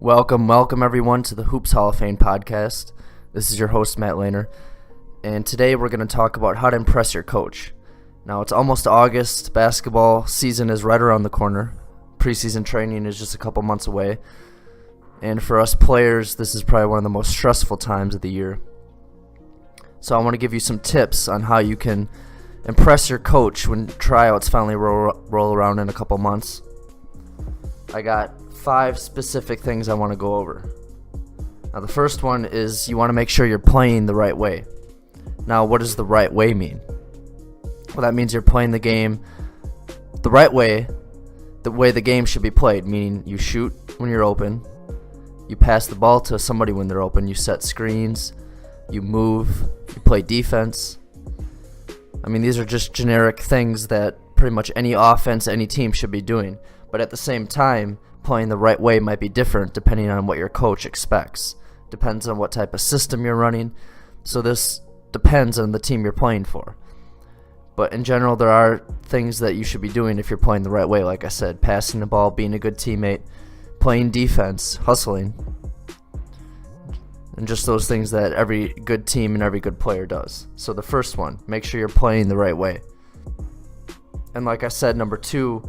Welcome everyone to the Hoops Hall of Fame podcast. This is your host, Matt Lehner, and today we're going to talk about how to impress your coach. Now, it's almost August. Basketball season is right around the corner. Preseason training is just a couple months away, and for us players, this is probably one of the most stressful times of the year. So I want to give you some tips on how you can impress your coach when tryouts finally roll around in a couple months. I got 5 specific things I want to go over. Now, the first one is you want to make sure you're playing the right way. Now, what does the right way mean? Well, that means you're playing the game the right way, the way the game should be played, meaning you shoot when you're open, you pass the ball to somebody when they're open, you set screens, you move, you play defense. I mean, these are just generic things that pretty much any offense, any team should be doing. But at the same time, playing the right way might be different depending on what your coach expects. Depends on what type of system you're running. So this depends on the team you're playing for. But in general, there are things that you should be doing if you're playing the right way. Like I said, passing the ball, being a good teammate, playing defense, hustling, and just those things that every good team and every good player does. So the first one, make sure you're playing the right way. And like I said, number 2,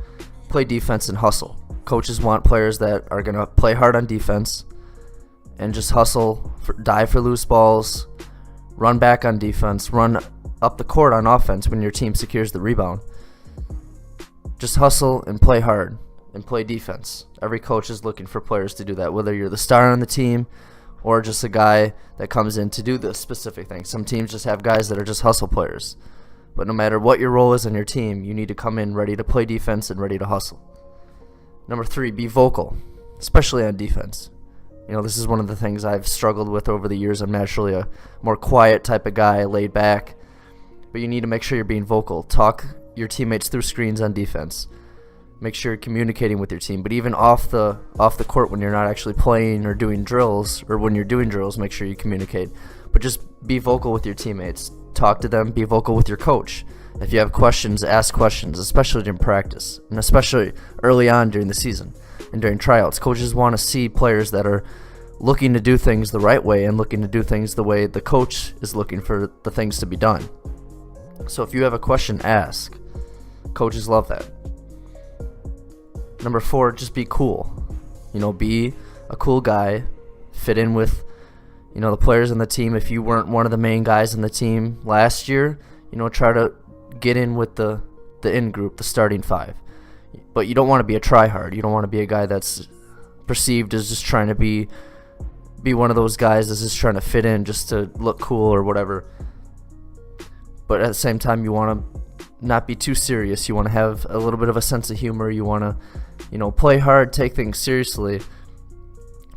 play defense and hustle. Coaches want players that are going to play hard on defense and just hustle, dive for loose balls, run back on defense, run up the court on offense when your team secures the rebound. Just hustle and play hard and play defense. Every coach is looking for players to do that, whether you're the star on the team or just a guy that comes in to do the specific thing. Some teams just have guys that are just hustle players. But no matter what your role is on your team, you need to come in ready to play defense and ready to hustle. Number 3, be vocal, especially on defense. You know, this is one of the things I've struggled with over the years. I'm naturally a more quiet type of guy, laid back. But you need to make sure you're being vocal. Talk your teammates through screens on defense. Make sure you're communicating with your team. But even off the court when you're not actually playing or doing drills, or when you're doing drills, make sure you communicate. But just be vocal with your teammates. Talk to them. Be vocal with your coach. If you have questions, ask questions, especially during practice, and especially early on during the season and during tryouts. Coaches want to see players that are looking to do things the right way and looking to do things the way the coach is looking for the things to be done. So if you have a question, ask. Coaches love that. Number 4, just be cool. You know, be a cool guy. Fit in with, you know, the players on the team. If you weren't one of the main guys in the team last year, you know, try to get in with the in group, the starting 5. But you don't want to be a tryhard. You don't want to be a guy that's perceived as just trying to be one of those guys that's just trying to fit in just to look cool or whatever. But at the same time, you want to not be too serious. You want to have a little bit of a sense of humor. You want to, you know, play hard, take things seriously,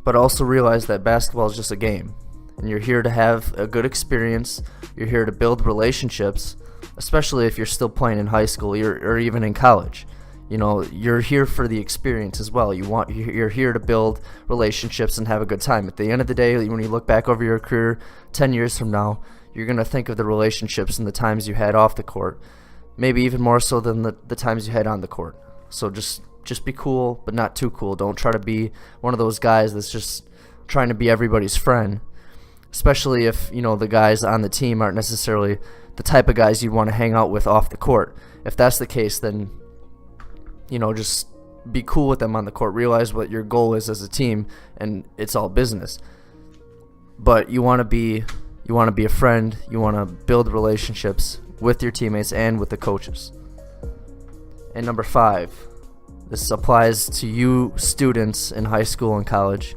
but also realize that basketball is just a game. And you're here to have a good experience. You're here to build relationships, especially if you're still playing in high school or even in college. You know, you're here for the experience as well. You're here to build relationships and have a good time. At the end of the day, when you look back over your career 10 years from now, you're going to think of the relationships and the times you had off the court, maybe even more so than the times you had on the court. So just be cool, but not too cool. Don't try to be one of those guys that's just trying to be everybody's friend, especially if, you know, the guys on the team aren't necessarily the type of guys you want to hang out with off the court. If that's the case, then, you know, just be cool with them on the court. Realize what your goal is as a team, and it's all business. But you want to be a friend. You want to build relationships with your teammates and with the coaches. And number 5, this applies to you students in high school and college.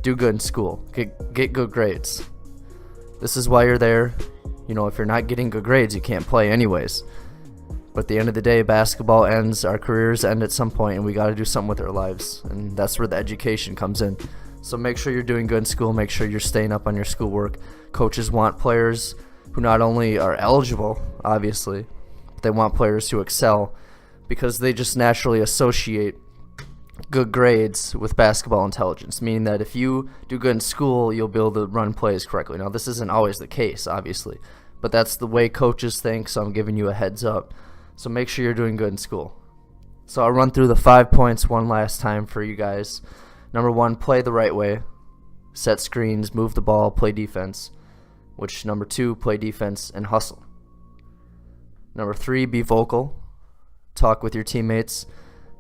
Do good in school. Get good grades. This is why you're there. You know, if you're not getting good grades, you can't play anyways. But at the end of the day, basketball ends, our careers end at some point, and we got to do something with our lives. And that's where the education comes in. So make sure you're doing good in school. Make sure you're staying up on your schoolwork. Coaches want players who not only are eligible, obviously, but they want players who excel because they just naturally associate good grades with basketball intelligence, meaning that if you do good in school, you'll be able to run plays correctly. Now, this isn't always the case, obviously, but that's the way coaches think, so I'm giving you a heads up. So make sure you're doing good in school. So I'll run through the 5 points one last time for you guys. Number 1, play the right way. Set screens, move the ball, play defense. Which number 2, play defense and hustle. Number 3, be vocal. Talk with your teammates.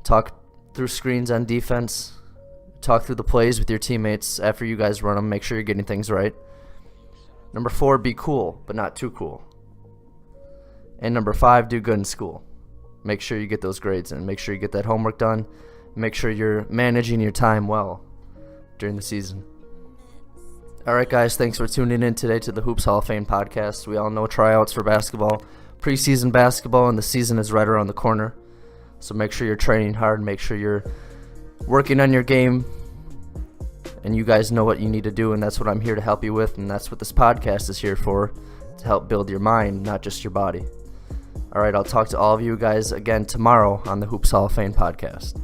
Talk through screens on defense. Talk through the plays with your teammates after you guys run them. Make sure you're getting things right. Number 4, be cool, but not too cool. And number 5, do good in school. Make sure you get those grades in. Make sure you get that homework done. Make sure you're managing your time well during the season. All right, guys, thanks for tuning in today to the Hoops Hall of Fame podcast. We all know tryouts for basketball, preseason basketball, and the season is right around the corner. So make sure you're training hard. Make sure you're working on your game. And you guys know what you need to do, and that's what I'm here to help you with, and that's what this podcast is here for, to help build your mind, not just your body. All right, I'll talk to all of you guys again tomorrow on the Hoops Hall of Fame podcast.